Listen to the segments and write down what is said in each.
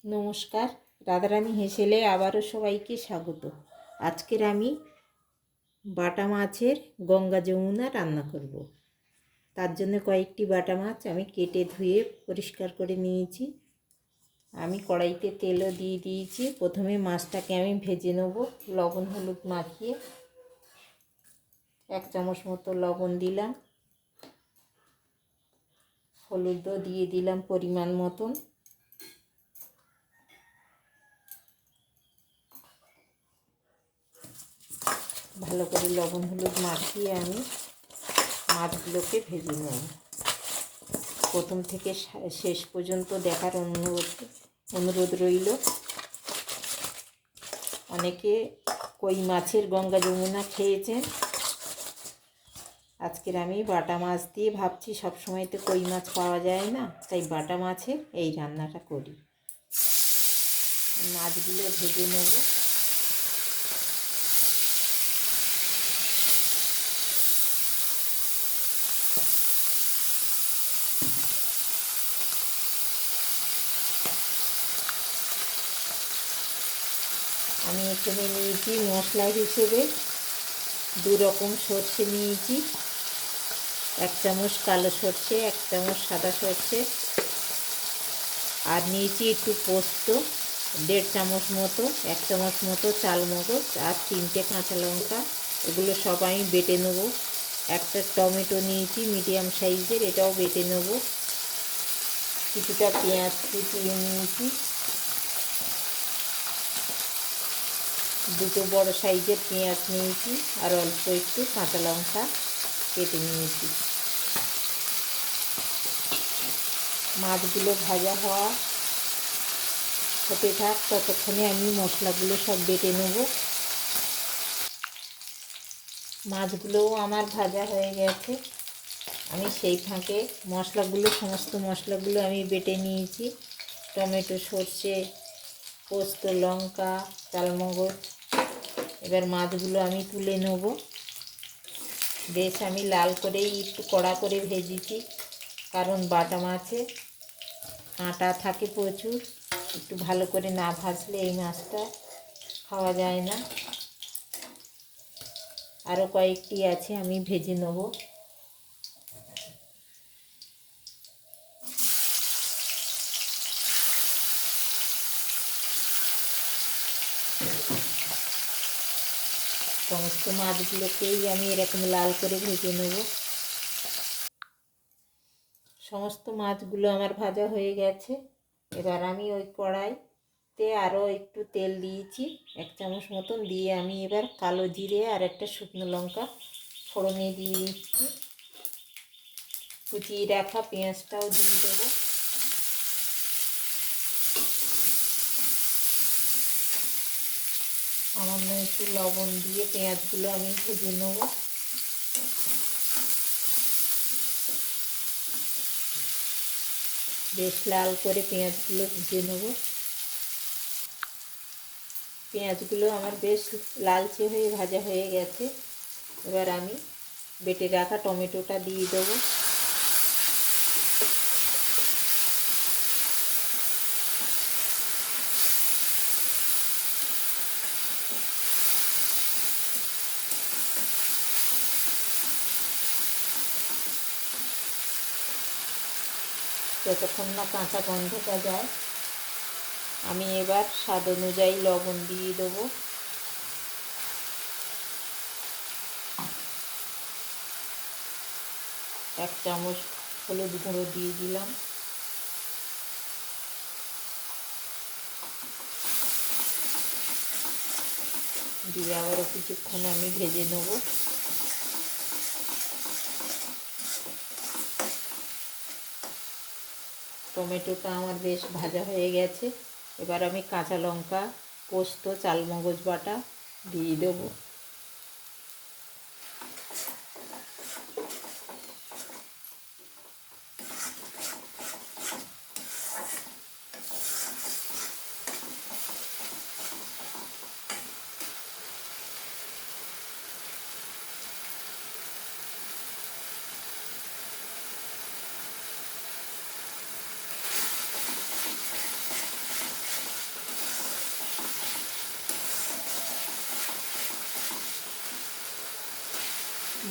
নমস্কার, রাধারানী হেসেলে আবারও সবাইকে স্বাগত। আজকের আমি বাটা মাছের গঙ্গা যমুনা রান্না করব। তার জন্য কয়েকটি বাটা মাছ আমি কেটে ধুয়ে পরিষ্কার করে নিয়েছি। আমি কড়াইতে তেলও দিয়ে দিয়েছি। প্রথমে মাছটাকে আমি ভেজে নেব লবণ হলুদ মাখিয়ে। 1 চামচ মতো লবণ দিলাম, হলুদও দিয়ে দিলাম পরিমাণ মতন। ভালো করে লবণ হলুদ মাখিয়ে আমি মাছগুলোকে ভেজে নেব। প্রথম থেকে শেষ পর্যন্ত দেখার অনুরোধ রইল। অনেকে কই মাছের গঙ্গা যমুনা খেয়েছেন। আজকের আমি বাটা মাছ দিয়ে ভাবছি, সবসময় তো কই মাছ পাওয়া যায় না, তাই বাটা মাছের এই রান্নাটা করি। মাছগুলো ভেজে নেব। আমি এখানে নিয়েছি মশলা হিসেবে 2 রকম সর্ষে নিয়েছি। 1 চামচ কালো সর্ষে, 1 চামচ সাদা সর্ষে, আর নিয়েছি একটু পোস্ত 1.5 চামচ মতো, 1 চামচ মতো চালমগজ, আর 3টে কাঁচা লঙ্কা। এগুলো সব আমি বেটে নেব। একটা টমেটো নিয়েছি মিডিয়াম সাইজের, এটাও বেটে নেব। কিছুটা পেঁয়াজ কুচিয়ে নিয়েছি। 2টো বড় সাইজের পেঁয়াজ নিয়েছি, আর অল্প একটু কাঁচা লঙ্কা কেটে নিয়েছি। মাছগুলো ভাজা হতে থাক, ততক্ষণে আমি মশলাগুলো সব বেটে নেব। মাছগুলোও আমার ভাজা হয়ে গেছে। আমি সেই ফাঁকে সমস্ত মশলাগুলো আমি বেটে নিয়েছি। টমেটো, সর্ষে, পোস্ত, লঙ্কা, চালমগজ। এবার মাছগুলো আমি তুলে নেব। বেশ আমি লাল করেই একটু কড়া করে ভেজেছি, কারণ বাটা মাছে কাঁটা থাকে প্রচুর। একটু ভালো করে না ভাজলে এই মাছটা খাওয়া যায় না। আরও কয়েকটি আছে, আমি ভেজে নেব। সমস্ত মাছগুলোকেই আমি এরকম লাল করে ভেজে নেব। সমস্ত মাছগুলো আমার ভাজা হয়ে গেছে। এবার আমি ওই কড়াইতে আরও একটু তেল দিয়েছি, 1 চামচ মতন দিয়ে আমি এবার কালো জিরে আর একটা শুকনো লঙ্কা ফোড়নে দিয়ে দিচ্ছি। কুচিয়ে রাখা পেঁয়াজটাও দিয়ে দেবো। সামান্য একটু লবণ দিয়ে পেঁয়াজগুলো আমি ভেজে নেব। বেশ লাল করে পেঁয়াজগুলো ভেজে নেব। পেঁয়াজগুলো আমার বেশ লালচে হয়ে ভাজা হয়ে গেছে। এবার আমি বেটে রাখা টমেটোটা দিয়ে দেবো। যতক্ষণ না কাঁচা গন্ধটা যায়, আমি এবার স্বাদ অনুযায়ী লবণ দিয়ে দেবো। এক চামচ হলুদ গুঁড়ো দিয়ে দিলাম। দিয়ে আবারও কিছুক্ষণ আমি ভেজে নেব। টমেটোটা আমার বেশ ভাজা হয়ে গেছে। এবার আমি কাঁচা লঙ্কা, পোস্ত, চালমগজ বাটা দিয়ে দেবো।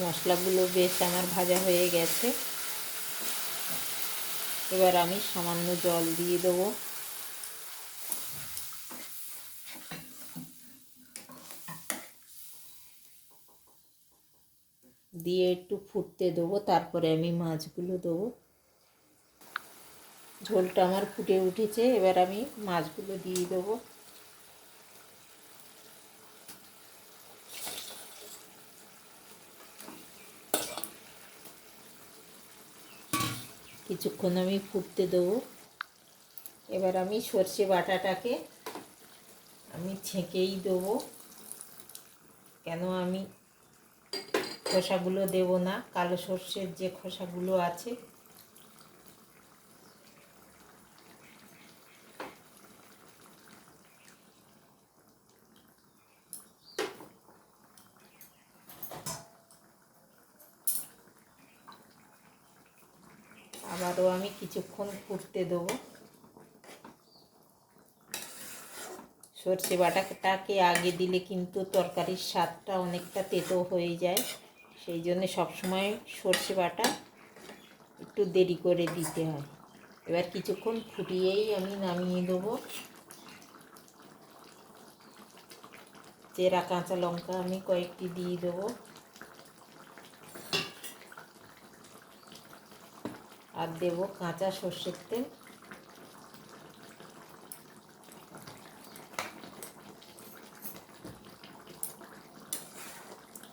মশলাগুলো বেশ আমার ভাজা হয়ে গেছে। এবার আমি সামান্য জল দিয়ে দেবো। দিয়ে একটু ফুটতে দেবো, তারপরে আমি মাছগুলো দেবো। ঝোলটা আমার ফুটে উঠেছে, এবার আমি মাছগুলো দিয়ে দেবো। কিছুক্ষণ আমি ফুটতে দেবো। এবার আমি সর্ষে বাটাটাকে আমি ছেঁকেই দেবো, কেন আমি খোসাগুলো দেব না, কালো সর্ষের যে খোসাগুলো আছে। আবারও আমি কিছুক্ষণ ফুটতে দেবো। সর্ষে বাটাটাকে আগে দিলে কিন্তু তরকারির স্বাদটা অনেকটা তেতো হয়ে যায়, সেই জন্য সবসময় সর্ষে বাটা একটু দেরি করে দিতে হয়। এবার কিছুক্ষণ ফুটিয়েই আমি নামিয়ে দেবো। চেরা কাঁচা লঙ্কা আমি কয়েকটি দিয়ে দেবো, আর দেব কাঁচা সর্ষের তেল।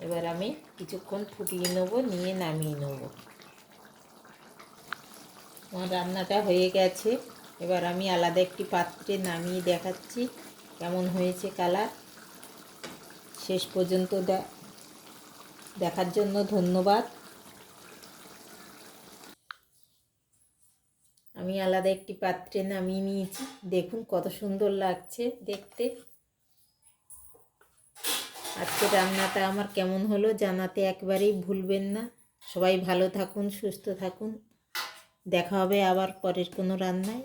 এবার আমি কিছুক্ষণ ফুটিয়ে নেবো, নিয়ে নামিয়ে নেবো। আমার রান্নাটা হয়ে গেছে। এবার আমি আলাদা একটি পাত্রে নামিয়ে দেখাচ্ছি কেমন হয়েছে কালার। শেষ পর্যন্ত দেখার জন্য ধন্যবাদ। আমি আলাদা একটি পাত্রে নামিয়ে নিয়েছি, দেখুন কত সুন্দর লাগছে দেখতে। আজকে রান্নাটা আমার কেমন হলো জানাতে একবারেই ভুলবেন না। সবাই ভালো থাকুন, সুস্থ থাকুন। দেখা হবে আবার পরের কোনো রান্নায়।